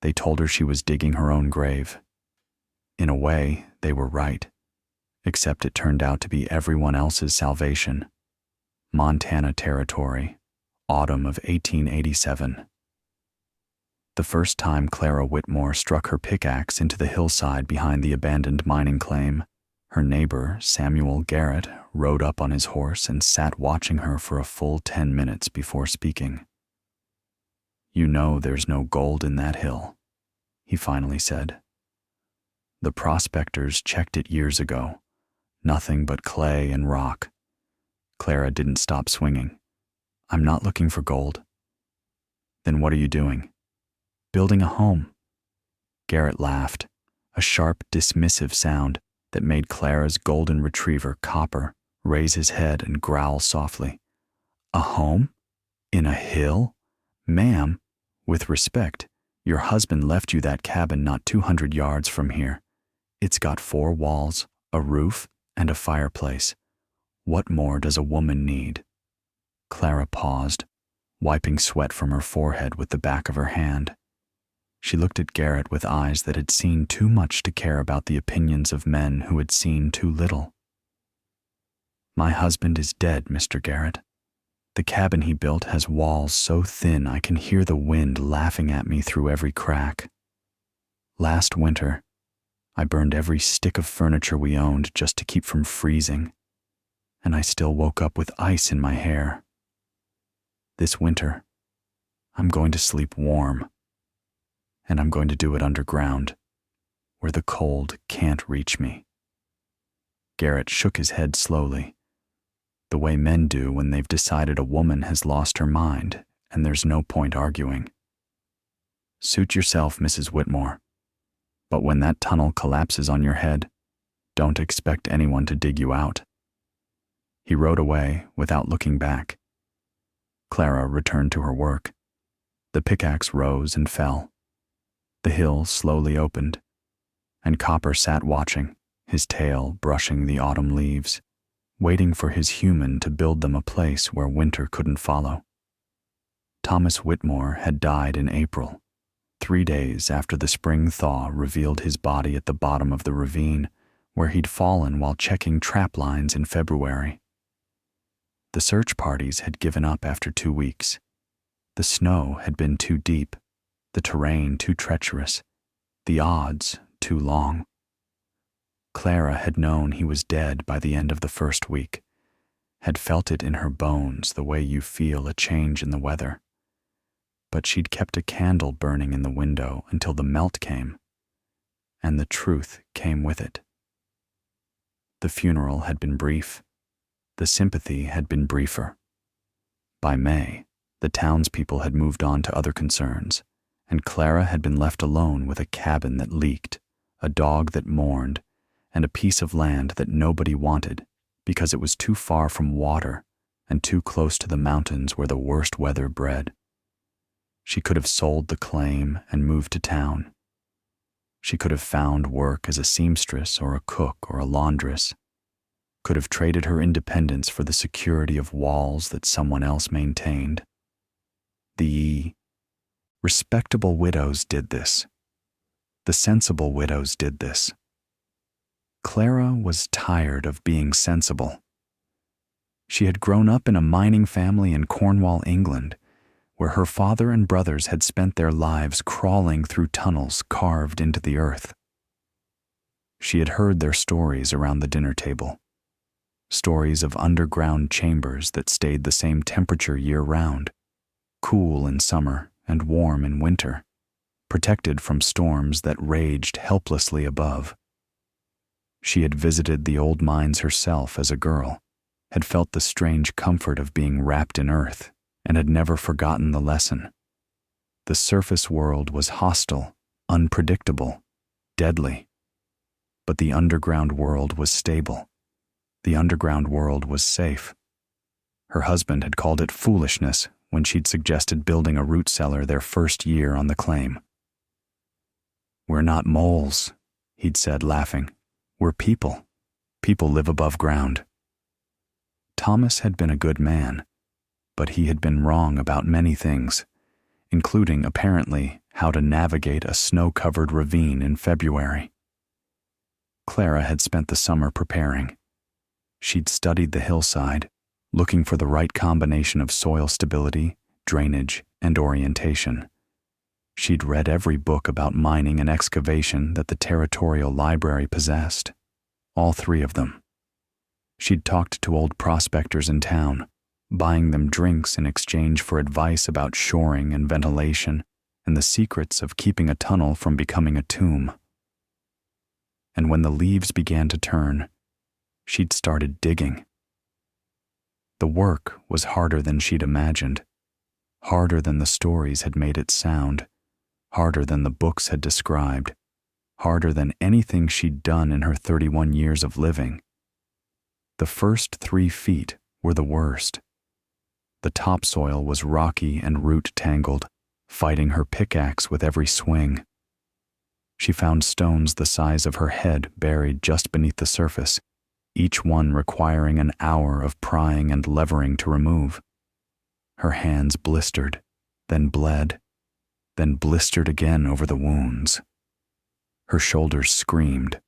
They told her she was digging her own grave. In a way, they were right, except it turned out to be everyone else's salvation. Montana Territory, autumn of 1887. The first time Clara Whitmore struck her pickaxe into the hillside behind the abandoned mining claim, her neighbor, Samuel Garrett, rode up on his horse and sat watching her for a full 10 minutes before speaking. "You know there's no gold in that hill," he finally said. "The prospectors checked it years ago. Nothing but clay and rock." Clara didn't stop swinging. "I'm not looking for gold." "Then what are you doing?" "Building a home." Garrett laughed, a sharp, dismissive sound that made Clara's golden retriever, Copper, raise his head and growl softly. "A home? In a hill? Ma'am, with respect, your husband left you that cabin not 200 yards from here. It's got 4 walls, a roof, and a fireplace. What more does a woman need?" Clara paused, wiping sweat from her forehead with the back of her hand. She looked at Garrett with eyes that had seen too much to care about the opinions of men who had seen too little. "My husband is dead, Mr. Garrett. The cabin he built has walls so thin I can hear the wind laughing at me through every crack. Last winter, I burned every stick of furniture we owned just to keep from freezing, and I still woke up with ice in my hair. This winter, I'm going to sleep warm, and I'm going to do it underground, where the cold can't reach me." Garrett shook his head slowly, the way men do when they've decided a woman has lost her mind and there's no point arguing. "Suit yourself, Mrs. Whitmore. But when that tunnel collapses on your head, don't expect anyone to dig you out." He rode away without looking back. Clara returned to her work. The pickaxe rose and fell. The hill slowly opened, and Copper sat watching, his tail brushing the autumn leaves, waiting for his human to build them a place where winter couldn't follow. Thomas Whitmore had died in April, 3 days after the spring thaw revealed his body at the bottom of the ravine where he'd fallen while checking trap lines in February. The search parties had given up after 2 weeks. The snow had been too deep, the terrain too treacherous, the odds too long. Clara had known he was dead by the end of the first week, had felt it in her bones the way you feel a change in the weather. But she'd kept a candle burning in the window until the melt came, and the truth came with it. The funeral had been brief. The sympathy had been briefer. By May, the townspeople had moved on to other concerns, and Clara had been left alone with a cabin that leaked, a dog that mourned, and a piece of land that nobody wanted because it was too far from water and too close to the mountains where the worst weather bred. She could have sold the claim and moved to town. She could have found work as a seamstress or a cook or a laundress, could have traded her independence for the security of walls that someone else maintained. The respectable widows did this. The sensible widows did this. Clara was tired of being sensible. She had grown up in a mining family in Cornwall, England, where her father and brothers had spent their lives crawling through tunnels carved into the earth. She had heard their stories around the dinner table, stories of underground chambers that stayed the same temperature year-round, cool in summer and warm in winter, protected from storms that raged helplessly above. She had visited the old mines herself as a girl, had felt the strange comfort of being wrapped in earth, and had never forgotten the lesson. The surface world was hostile, unpredictable, deadly. But the underground world was stable. The underground world was safe. Her husband had called it foolishness when she'd suggested building a root cellar their first year on the claim. "We're not moles," he'd said, laughing. "We're people. People live above ground." Thomas had been a good man, but he had been wrong about many things, including, apparently, how to navigate a snow-covered ravine in February. Clara had spent the summer preparing. She'd studied the hillside, looking for the right combination of soil stability, drainage, and orientation. She'd read every book about mining and excavation that the Territorial Library possessed, all 3 of them. She'd talked to old prospectors in town, buying them drinks in exchange for advice about shoring and ventilation and the secrets of keeping a tunnel from becoming a tomb. And when the leaves began to turn, she'd started digging. The work was harder than she'd imagined, harder than the stories had made it sound, harder than the books had described, harder than anything she'd done in her 31 years of living. The first 3 feet were the worst. The topsoil was rocky and root-tangled, fighting her pickaxe with every swing. She found stones the size of her head buried just beneath the surface, each one requiring an hour of prying and levering to remove. Her hands blistered, then bled, then blistered again over the wounds. Her shoulders screamed.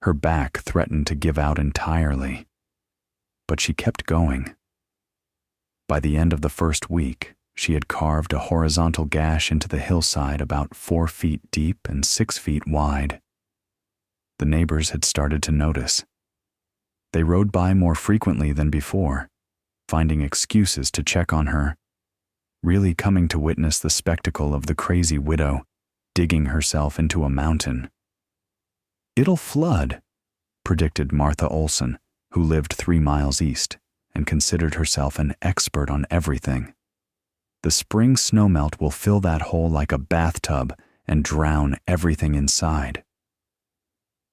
Her back threatened to give out entirely. But she kept going. By the end of the first week, she had carved a horizontal gash into the hillside about 4 feet deep and 6 feet wide. The neighbors had started to notice. They rode by more frequently than before, finding excuses to check on her, really coming to witness the spectacle of the crazy widow digging herself into a mountain. "It'll flood," predicted Martha Olson, who lived 3 miles east and considered herself an expert on everything. "The spring snowmelt will fill that hole like a bathtub and drown everything inside."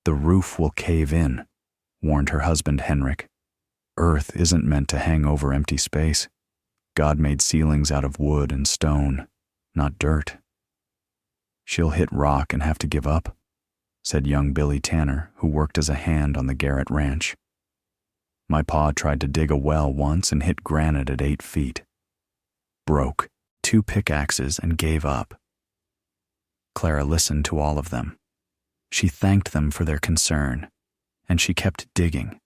"The roof will cave in," warned her husband Henrik. "Earth isn't meant to hang over empty space. God made ceilings out of wood and stone, not dirt." "She'll hit rock and have to give up," said young Billy Tanner, who worked as a hand on the Garrett Ranch. "My pa tried to dig a well once and hit granite at 8 feet. Broke 2 pickaxes and gave up." Clara listened to all of them. She thanked them for their concern, and she kept digging.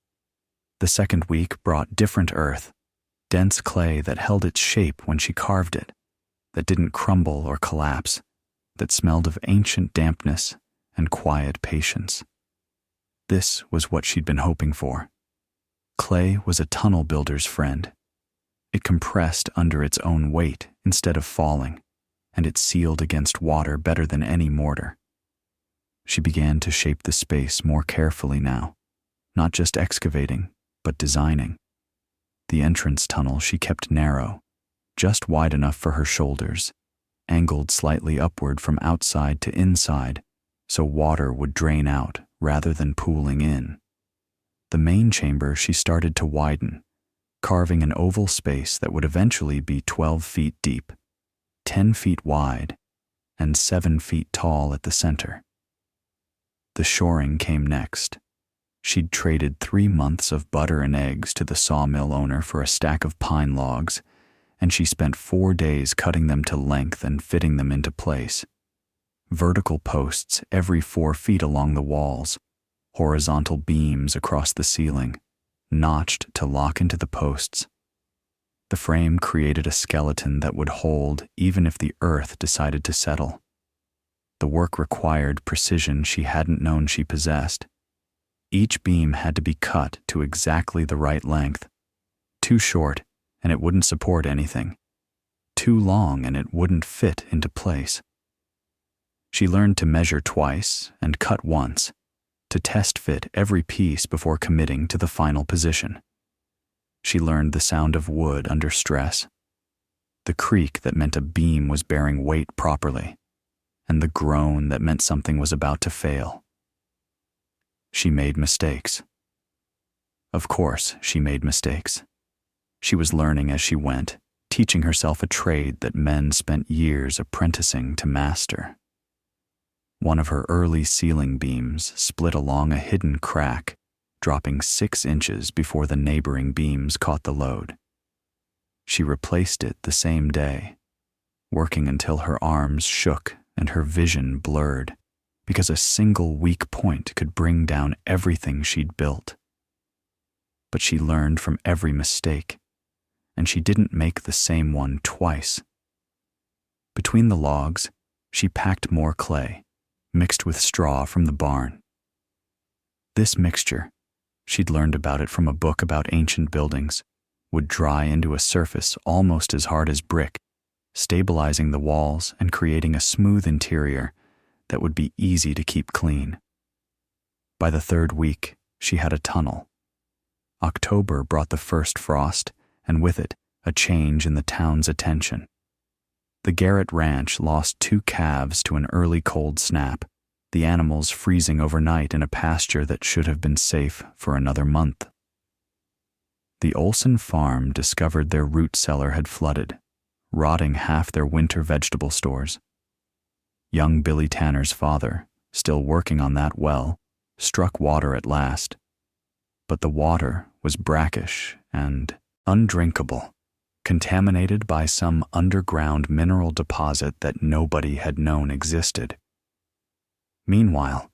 The second week brought different earth, dense clay that held its shape when she carved it, that didn't crumble or collapse, that smelled of ancient dampness and quiet patience. This was what she'd been hoping for. Clay was a tunnel builder's friend. It compressed under its own weight instead of falling, and it sealed against water better than any mortar. She began to shape the space more carefully now, not just excavating, but designing. The entrance tunnel she kept narrow, just wide enough for her shoulders, angled slightly upward from outside to inside, so water would drain out rather than pooling in. The main chamber she started to widen, carving an oval space that would eventually be 12 feet deep, 10 feet wide, and 7 feet tall at the center. The shoring came next. She'd traded 3 months of butter and eggs to the sawmill owner for a stack of pine logs, and she spent 4 days cutting them to length and fitting them into place. Vertical posts every 4 feet along the walls, horizontal beams across the ceiling, notched to lock into the posts. The frame created a skeleton that would hold even if the earth decided to settle. The work required precision she hadn't known she possessed. Each beam had to be cut to exactly the right length. Too short, and it wouldn't support anything. Too long, and it wouldn't fit into place. She learned to measure twice and cut once, to test fit every piece before committing to the final position. She learned the sound of wood under stress, the creak that meant a beam was bearing weight properly, and the groan that meant something was about to fail. She made mistakes. Of course, she made mistakes. She was learning as she went, teaching herself a trade that men spent years apprenticing to master. One of her early ceiling beams split along a hidden crack, dropping 6 inches before the neighboring beams caught the load. She replaced it the same day. working until her arms shook and her vision blurred, because a single weak point could bring down everything she'd built. But she learned from every mistake, and she didn't make the same one twice. Between the logs, she packed more clay, mixed with straw from the barn. This mixture, she'd learned about it from a book about ancient buildings, would dry into a surface almost as hard as brick, stabilizing the walls and creating a smooth interior that would be easy to keep clean. By the third week, she had a tunnel. October brought the first frost, and with it, a change in the town's attention. The Garrett Ranch lost 2 calves to an early cold snap, the animals freezing overnight in a pasture that should have been safe for another month. The Olson farm discovered their root cellar had flooded, rotting half their winter vegetable stores. Young Billy Tanner's father, still working on that well, struck water at last. But the water was brackish and undrinkable, contaminated by some underground mineral deposit that nobody had known existed. Meanwhile,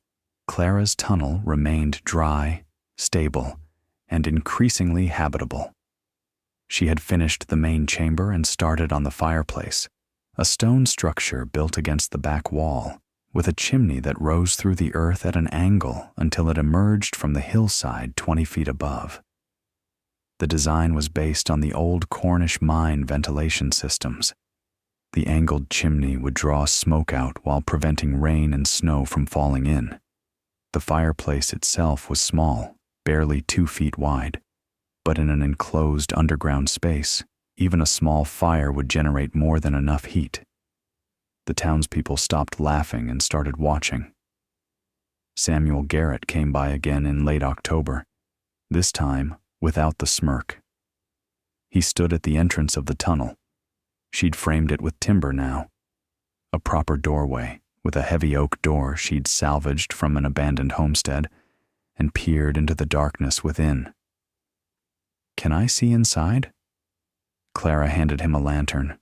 Clara's tunnel remained dry, stable, and increasingly habitable. She had finished the main chamber and started on the fireplace, a stone structure built against the back wall, with a chimney that rose through the earth at an angle until it emerged from the hillside 20 feet above. The design was based on the old Cornish mine ventilation systems. The angled chimney would draw smoke out while preventing rain and snow from falling in. The fireplace itself was small, barely 2 feet wide, but in an enclosed underground space, even a small fire would generate more than enough heat. The townspeople stopped laughing and started watching. Samuel Garrett came by again in late October, this time without the smirk. He stood at the entrance of the tunnel. She'd framed it with timber now, a proper doorway with a heavy oak door she'd salvaged from an abandoned homestead, and peered into the darkness within. "Can I see inside?" Clara handed him a lantern.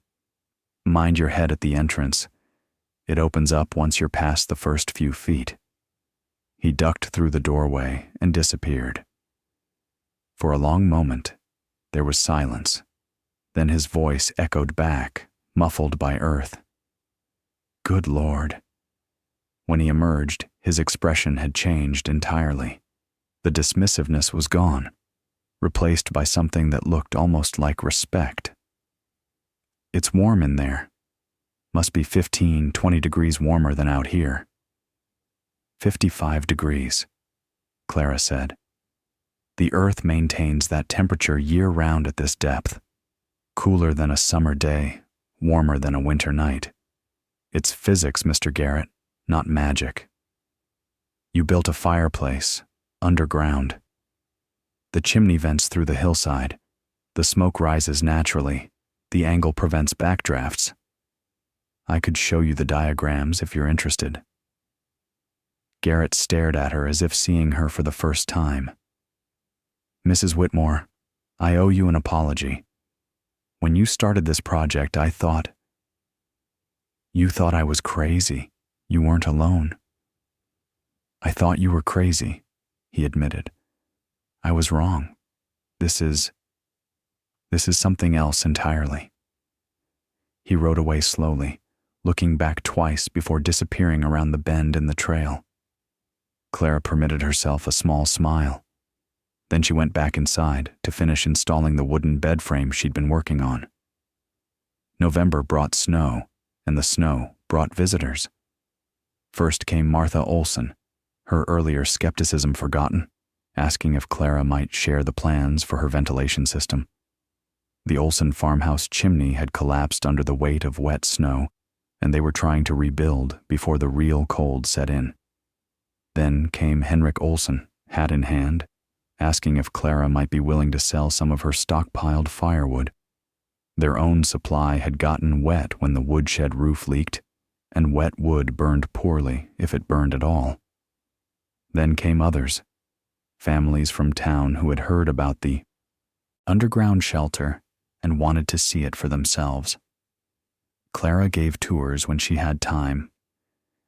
"Mind your head at the entrance. It opens up once you're past the first few feet." He ducked through the doorway and disappeared. For a long moment, there was silence. Then his voice echoed back, muffled by earth. "Good Lord." When he emerged, his expression had changed entirely. The dismissiveness was gone, replaced by something that looked almost like respect. "It's warm in there. Must be 15, 20 degrees warmer than out here." 55 degrees, Clara said. "The Earth maintains that temperature year-round at this depth. Cooler than a summer day, warmer than a winter night. It's physics, Mr. Garrett, not magic. You built a fireplace, underground. The chimney vents through the hillside. The smoke rises naturally. The angle prevents backdrafts. I could show you the diagrams if you're interested." Garrett stared at her as if seeing her for the first time. "Mrs. Whitmore, I owe you an apology. When you started this project, I thought..." "You thought I was crazy. You weren't alone." "I thought you were crazy," he admitted. "I was wrong. This is something else entirely." He rode away slowly, looking back twice before disappearing around the bend in the trail. Clara permitted herself a small smile. Then she went back inside to finish installing the wooden bed frame she'd been working on. November brought snow, and the snow brought visitors. First came Martha Olson, her earlier skepticism forgotten, asking if Clara might share the plans for her ventilation system. The Olson farmhouse chimney had collapsed under the weight of wet snow, and they were trying to rebuild before the real cold set in. Then came Henrik Olson, hat in hand, asking if Clara might be willing to sell some of her stockpiled firewood. Their own supply had gotten wet when the woodshed roof leaked, and wet wood burned poorly if it burned at all. Then came others, families from town who had heard about the underground shelter and wanted to see it for themselves. Clara gave tours when she had time,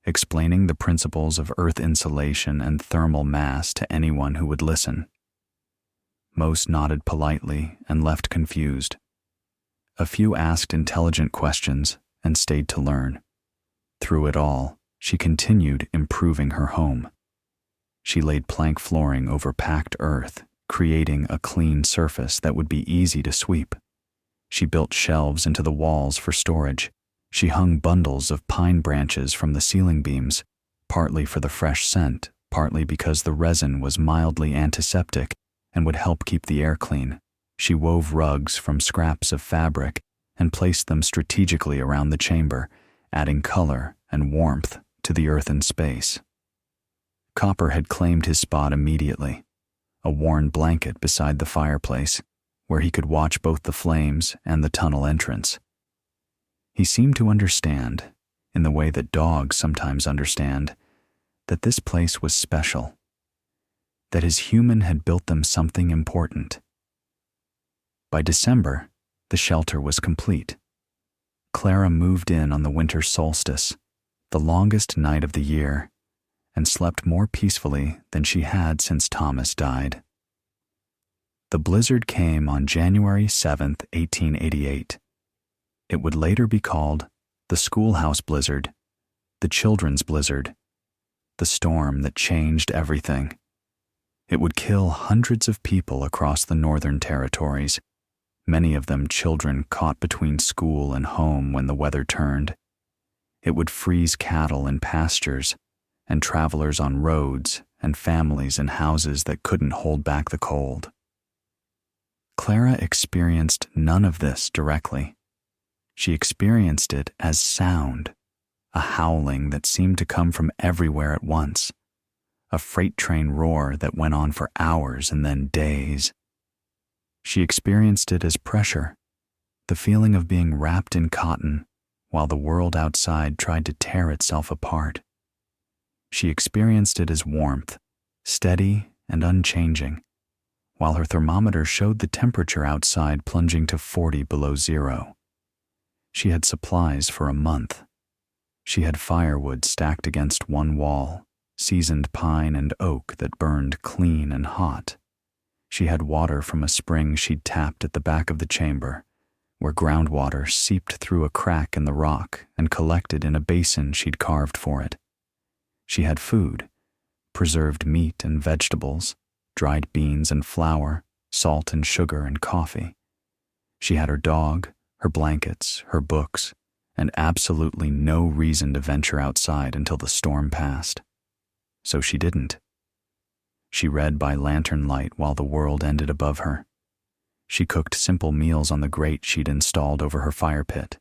explaining the principles of earth insulation and thermal mass to anyone who would listen. Most nodded politely and left confused. A few asked intelligent questions and stayed to learn. Through it all, she continued improving her home. She laid plank flooring over packed earth, creating a clean surface that would be easy to sweep. She built shelves into the walls for storage. She hung bundles of pine branches from the ceiling beams, partly for the fresh scent, partly because the resin was mildly antiseptic and would help keep the air clean. She wove rugs from scraps of fabric and placed them strategically around the chamber, adding color and warmth to the earthen space. Copper had claimed his spot immediately, a worn blanket beside the fireplace, where he could watch both the flames and the tunnel entrance. He seemed to understand, in the way that dogs sometimes understand, that this place was special, that his human had built them something important. By December, the shelter was complete. Clara moved in on the winter solstice, the longest night of the year, and slept more peacefully than she had since Thomas died. The blizzard came on January 7, 1888. It would later be called the schoolhouse blizzard, the children's blizzard, the storm that changed everything. It would kill hundreds of people across the Northern Territories, many of them children caught between school and home when the weather turned. It would freeze cattle in pastures, and travelers on roads, and families in houses that couldn't hold back the cold. Clara experienced none of this directly. She experienced it as sound, a howling that seemed to come from everywhere at once, a freight train roar that went on for hours and then days. She experienced it as pressure, the feeling of being wrapped in cotton while the world outside tried to tear itself apart. She experienced it as warmth, steady and unchanging, while her thermometer showed the temperature outside plunging to 40 below zero. She had supplies for a month. She had firewood stacked against one wall, seasoned pine and oak that burned clean and hot. She had water from a spring she'd tapped at the back of the chamber, where groundwater seeped through a crack in the rock and collected in a basin she'd carved for it. She had food, preserved meat and vegetables, dried beans and flour, salt and sugar and coffee. She had her dog, her blankets, her books, and absolutely no reason to venture outside until the storm passed. So she didn't. She read by lantern light while the world ended above her. She cooked simple meals on the grate she'd installed over her fire pit.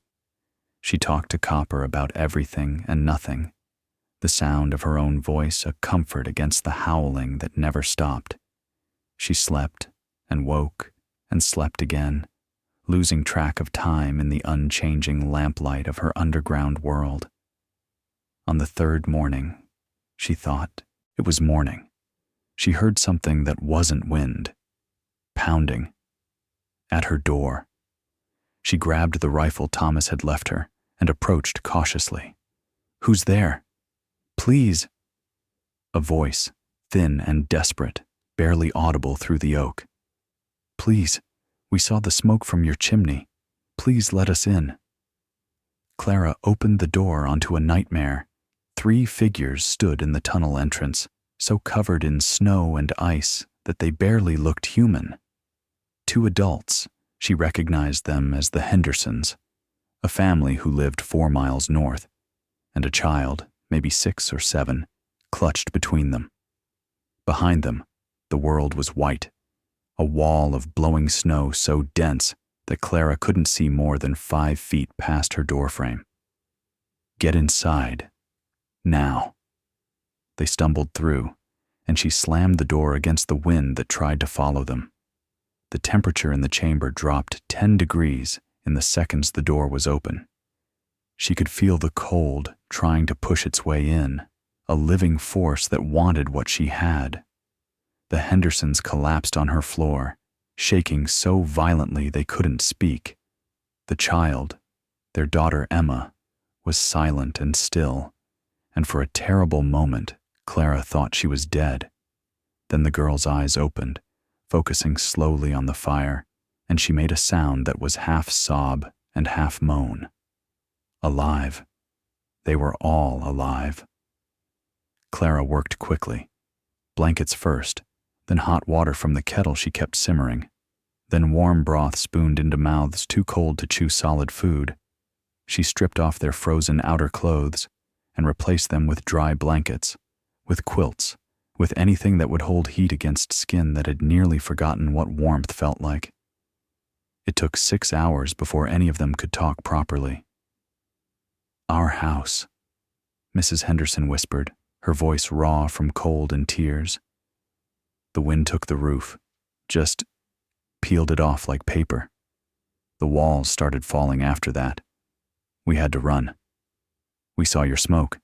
She talked to Copper about everything and nothing, the sound of her own voice a comfort against the howling that never stopped. She slept and woke and slept again, losing track of time in the unchanging lamplight of her underground world. On the third morning, she thought it was morning, she heard something that wasn't wind, pounding, at her door. She grabbed the rifle Thomas had left her and approached cautiously. "Who's there? Please." A voice, thin and desperate, barely audible through the oak. "Please, we saw the smoke from your chimney. Please let us in." Clara opened the door onto a nightmare. 3 figures stood in the tunnel entrance, so covered in snow and ice that they barely looked human. 2 adults, she recognized them as the Hendersons, a family who lived 4 miles north, and a child, maybe 6 or 7, clutched between them. Behind them, the world was white, a wall of blowing snow so dense that Clara couldn't see more than 5 feet past her doorframe. "Get inside. Now." They stumbled through, and she slammed the door against the wind that tried to follow them. The temperature in the chamber dropped 10 degrees in the seconds the door was open. She could feel the cold trying to push its way in, a living force that wanted what she had. The Hendersons collapsed on her floor, shaking so violently they couldn't speak. The child, Their daughter Emma was silent and still, and for a terrible moment Clara thought she was dead. Then the girl's eyes opened, focusing slowly on the fire, and she made a sound that was half sob and half moan. Alive. They were all alive. Clara worked quickly. Blankets first, then hot water from the kettle she kept simmering, then warm broth spooned into mouths too cold to chew solid food. She stripped off their frozen outer clothes and replaced them with dry blankets, with quilts, with anything that would hold heat against skin that had nearly forgotten what warmth felt like. It took 6 hours before any of them could talk properly. "Our house," Mrs. Henderson whispered, her voice raw from cold and tears. The wind took the roof, just peeled it off like paper. The walls started falling after that. We had to run. "We saw your smoke,"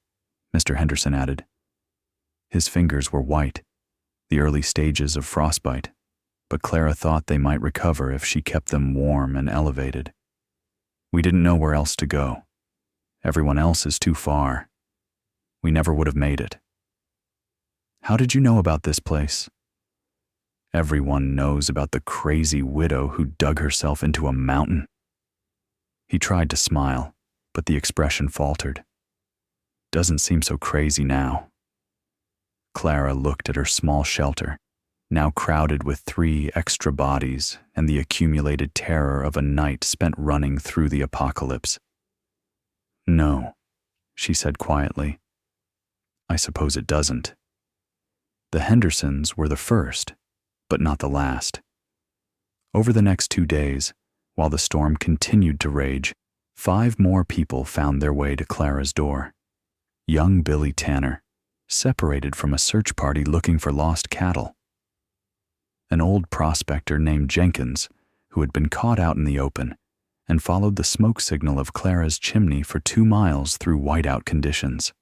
Mr. Henderson added. His fingers were white, the early stages of frostbite, but Clara thought they might recover if she kept them warm and elevated. "We didn't know where else to go. Everyone else is too far. We never would have made it." "How did you know about this place?" "Everyone knows about the crazy widow who dug herself into a mountain." He tried to smile, but the expression faltered. "Doesn't seem so crazy now." Clara looked at her small shelter, now crowded with 3 extra bodies and the accumulated terror of a night spent running through the apocalypse. "No," she said quietly. "I suppose it doesn't." The Hendersons were the first, but not the last. Over the next 2 days, while the storm continued to rage, 5 more people found their way to Clara's door. Young Billy Tanner, separated from a search party looking for lost cattle. An old prospector named Jenkins, who had been caught out in the open and followed the smoke signal of Clara's chimney for 2 miles through whiteout conditions.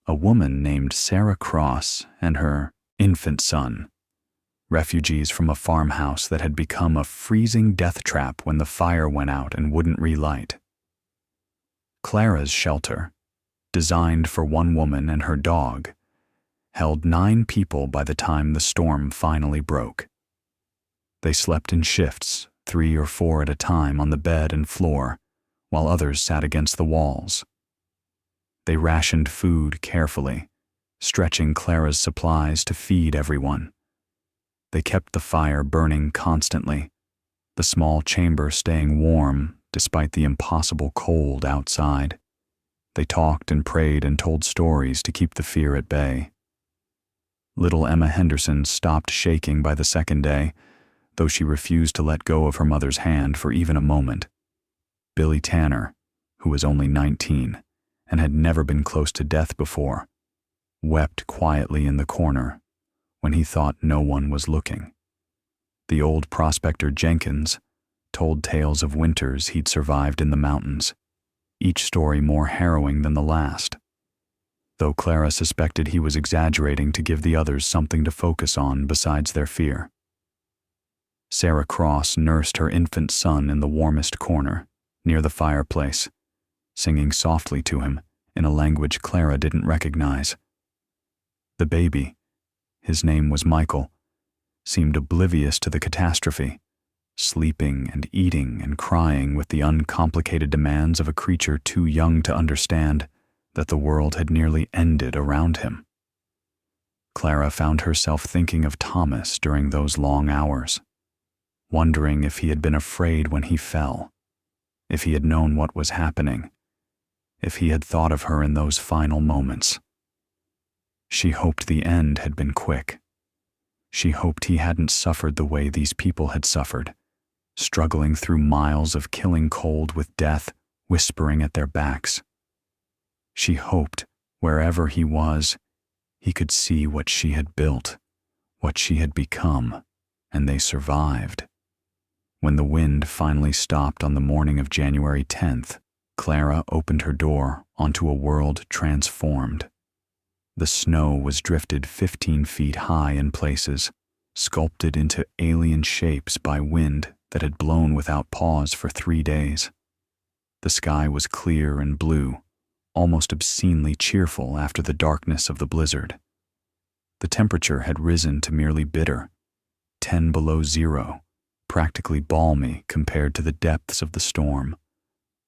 A woman named Sarah Cross and her infant son, refugees from a farmhouse that had become a freezing death trap when the fire went out and wouldn't relight. Clara's shelter, designed for 1 woman and her dog, held 9 people by the time the storm finally broke. They slept in shifts, 3 or 4 at a time on the bed and floor, while others sat against the walls. They rationed food carefully, stretching Clara's supplies to feed everyone. They kept the fire burning constantly, the small chamber staying warm despite the impossible cold outside. They talked and prayed and told stories to keep the fear at bay. Little Emma Henderson stopped shaking by the 2nd day, though she refused to let go of her mother's hand for even a moment. Billy Tanner, who was only 19 and had never been close to death before, wept quietly in the corner when he thought no one was looking. The old prospector Jenkins told tales of winters he'd survived in the mountains, each story more harrowing than the last, though Clara suspected he was exaggerating to give the others something to focus on besides their fear. Sarah Cross nursed her infant son in the warmest corner, near the fireplace, singing softly to him in a language Clara didn't recognize. The baby, his name was Michael, seemed oblivious to the catastrophe, sleeping and eating and crying with the uncomplicated demands of a creature too young to understand that the world had nearly ended around him. Clara found herself thinking of Thomas during those long hours, wondering if he had been afraid when he fell, if he had known what was happening, if he had thought of her in those final moments. She hoped the end had been quick. She hoped he hadn't suffered the way these people had suffered, struggling through miles of killing cold with death whispering at their backs. She hoped, wherever he was, he could see what she had built, what she had become, and they survived. When the wind finally stopped on the morning of January 10th, Clara opened her door onto a world transformed. The snow was drifted 15 feet high in places, sculpted into alien shapes by wind that had blown without pause for 3 days. The sky was clear and blue, almost obscenely cheerful after the darkness of the blizzard. The temperature had risen to merely bitter, 10 below zero, practically balmy compared to the depths of the storm.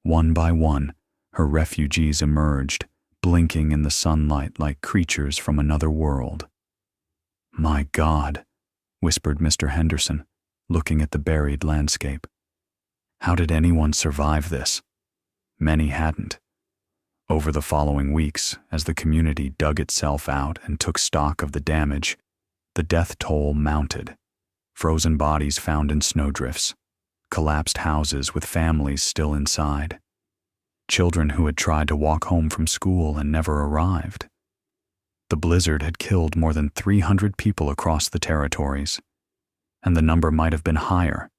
One by one, her refugees emerged, blinking in the sunlight like creatures from another world. "My God," whispered Mr. Henderson, looking at the buried landscape. "How did anyone survive this?" Many hadn't. Over the following weeks, as the community dug itself out and took stock of the damage, the death toll mounted. Frozen bodies found in snowdrifts, collapsed houses with families still inside, children who had tried to walk home from school and never arrived. The blizzard had killed more than 300 people across the territories, and the number might have been higher,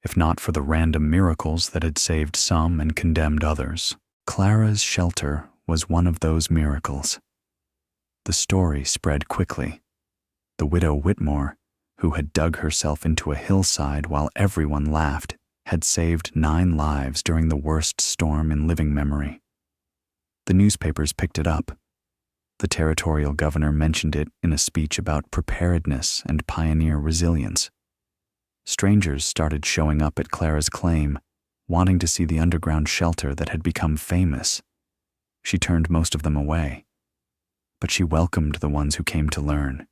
if not for the random miracles that had saved some and condemned others. Clara's shelter was one of those miracles. The story spread quickly. The widow Whitmore, who had dug herself into a hillside while everyone laughed, had saved 9 lives during the worst storm in living memory. The newspapers picked it up. The territorial governor mentioned it in a speech about preparedness and pioneer resilience. Strangers started showing up at Clara's claim, wanting to see the underground shelter that had become famous. She turned most of them away, but she welcomed the ones who came to learn.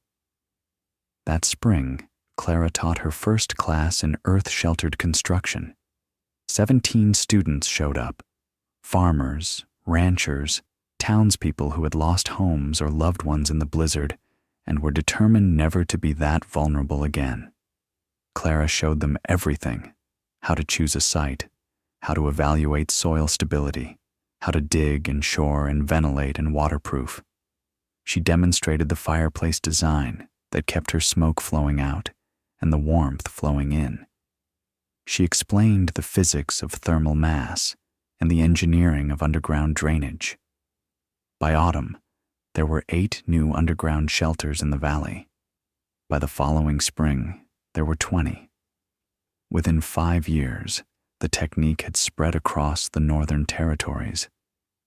That spring, Clara taught her first class in earth-sheltered construction. 17 students showed up: farmers, ranchers, townspeople who had lost homes or loved ones in the blizzard and were determined never to be that vulnerable again. Clara showed them everything: how to choose a site, how to evaluate soil stability, how to dig and shore and ventilate and waterproof. She demonstrated the fireplace design that kept her smoke flowing out and the warmth flowing in. She explained the physics of thermal mass and the engineering of underground drainage. By autumn, there were 8 new underground shelters in the valley. By the following spring, there were 20. Within 5 years, the technique had spread across the northern territories,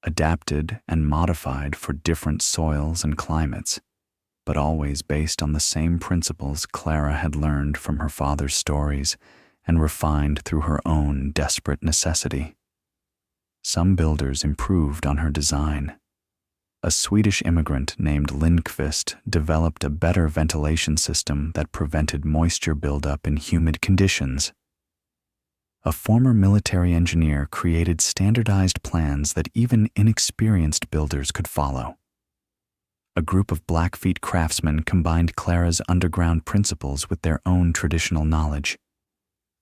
adapted and modified for different soils and climates, but always based on the same principles Clara had learned from her father's stories and refined through her own desperate necessity. Some builders improved on her design. A Swedish immigrant named Lindqvist developed a better ventilation system that prevented moisture buildup in humid conditions. A former military engineer created standardized plans that even inexperienced builders could follow. A group of Blackfeet craftsmen combined Clara's underground principles with their own traditional knowledge,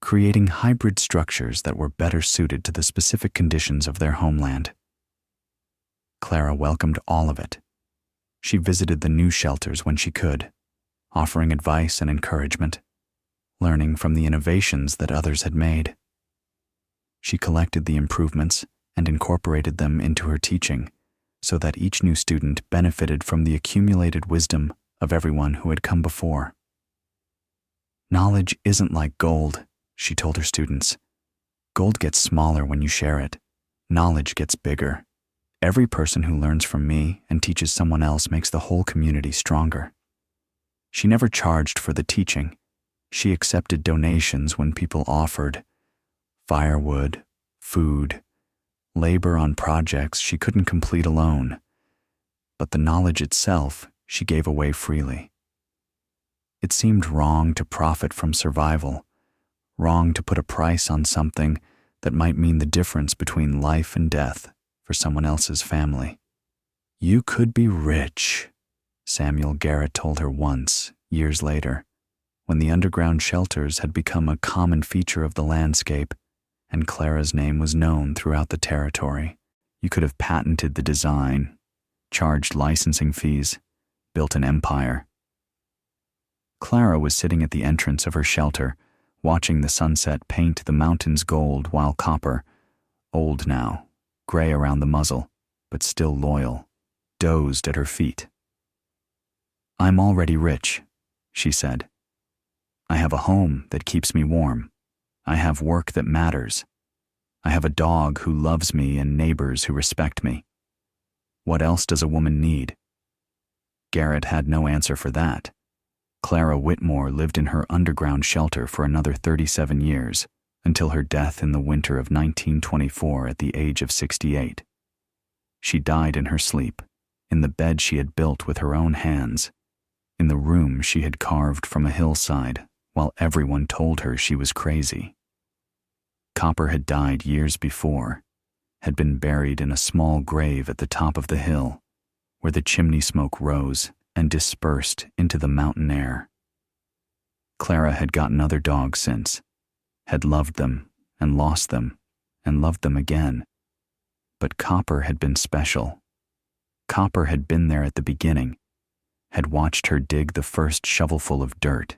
creating hybrid structures that were better suited to the specific conditions of their homeland. Clara welcomed all of it. She visited the new shelters when she could, offering advice and encouragement, learning from the innovations that others had made. She collected the improvements and incorporated them into her teaching, so that each new student benefited from the accumulated wisdom of everyone who had come before. "Knowledge isn't like gold," she told her students. "Gold gets smaller when you share it. Knowledge gets bigger. Every person who learns from me and teaches someone else makes the whole community stronger." She never charged for the teaching. She accepted donations when people offered: firewood, food, labor on projects she couldn't complete alone. But the knowledge itself she gave away freely. It seemed wrong to profit from survival, wrong to put a price on something that might mean the difference between life and death for someone else's family. "You could be rich," Samuel Garrett told her once, years later, when the underground shelters had become a common feature of the landscape and Clara's name was known throughout the territory. "You could have patented the design, charged licensing fees, built an empire." Clara was sitting at the entrance of her shelter, watching the sunset paint the mountains gold while Copper, old now, gray around the muzzle, but still loyal, dozed at her feet. "I'm already rich," she said. "I have a home that keeps me warm. I have work that matters. I have a dog who loves me and neighbors who respect me. What else does a woman need? Garrett had no answer for that. Clara Whitmore lived in her underground shelter for another 37 years, until her death in the winter of 1924 at the age of 68. She died in her sleep, in the bed she had built with her own hands, in the room she had carved from a hillside, while everyone told her she was crazy. Copper had died years before, had been buried in a small grave at the top of the hill, where the chimney smoke rose and dispersed into the mountain air. Clara had gotten other dogs since, had loved them and lost them and loved them again. But Copper had been special. Copper had been there at the beginning, had watched her dig the first shovelful of dirt,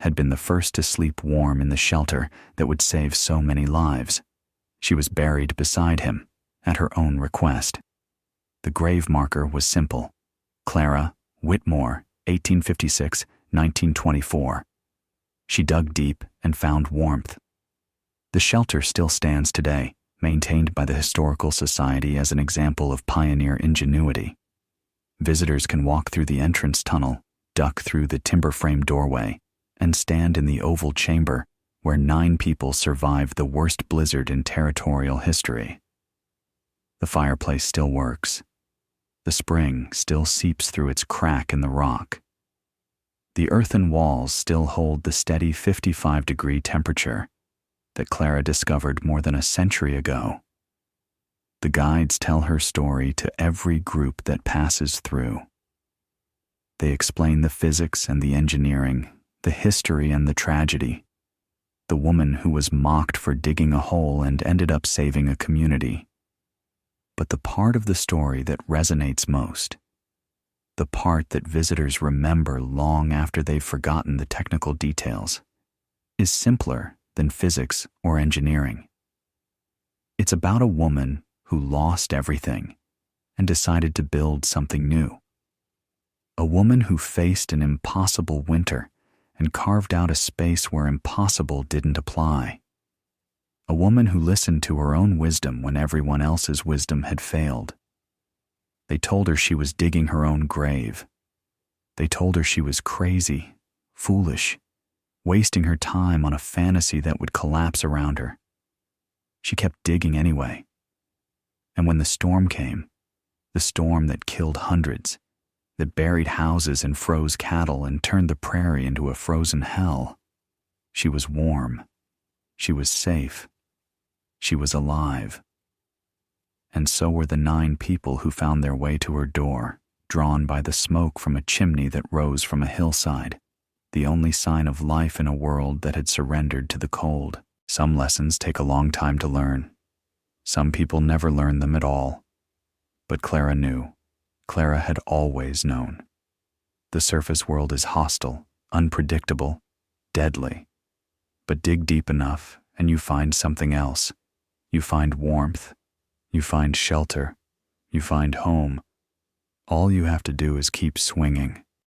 had been the first to sleep warm in the shelter that would save so many lives. She was buried beside him, at her own request. The grave marker was simple: Clara Whitmore, 1856-1924. She dug deep and found warmth. The shelter still stands today, maintained by the Historical Society as an example of pioneer ingenuity. Visitors can walk through the entrance tunnel, duck through the timber-frame doorway, and stand in the oval chamber where 9 people survived the worst blizzard in territorial history. The fireplace still works. The spring still seeps through its crack in the rock. The earthen walls still hold the steady 55-degree temperature that Clara discovered more than a century ago. The guides tell her story to every group that passes through. They explain the physics and the engineering, the history and the tragedy, the woman who was mocked for digging a hole and ended up saving a community. But the part of the story that resonates most, the part that visitors remember long after they've forgotten the technical details, is simpler than physics or engineering. It's about a woman who lost everything and decided to build something new. A woman who faced an impossible winter and carved out a space where impossible didn't apply. A woman who listened to her own wisdom when everyone else's wisdom had failed. They told her she was digging her own grave. They told her she was crazy, foolish, wasting her time on a fantasy that would collapse around her. She kept digging anyway. And when the storm came, the storm that killed hundreds, that buried houses and froze cattle and turned the prairie into a frozen hell, she was warm. She was safe. She was alive. And so were the 9 people who found their way to her door, drawn by the smoke from a chimney that rose from a hillside, the only sign of life in a world that had surrendered to the cold. Some lessons take a long time to learn. Some people never learn them at all. But Clara knew. Clara had always known. The surface world is hostile, unpredictable, deadly. But dig deep enough and you find something else. You find warmth. You find shelter. You find home. All you have to do is keep swinging.